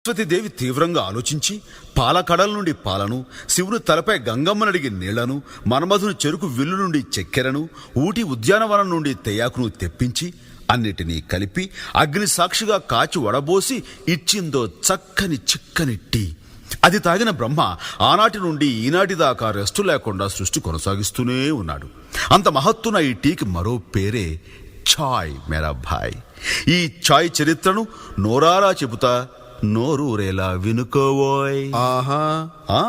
సరస్వతీదేవి తీవ్రంగా ఆలోచించి పాలకడల నుండి పాలను, శివుని తలపై గంగమ్మనడిగి నీళ్లను, మన్మధుని చెరుకు విల్లు నుండి చక్కెరను, ఊటి ఉద్యానవనం నుండి తెయాకును తెప్పించి అన్నిటినీ కలిపి అగ్ని సాక్షిగా కాచి వడబోసి ఇచ్చిందో చక్కని చిక్కని టీ. అది తాగిన బ్రహ్మ ఆనాటి నుండి ఈనాటి దాకా రెస్టు లేకుండా సృష్టి కొనసాగిస్తూనే ఉన్నాడు. అంత మహత్తున ఈ టీకి మరో పేరే ఛాయ్ మేరా భాయ్. ఈ ఛాయ్ చరిత్రను నోరారా చెబుతా, నోరూరేలా వినుకోవోయ్. ఆహా. ఆ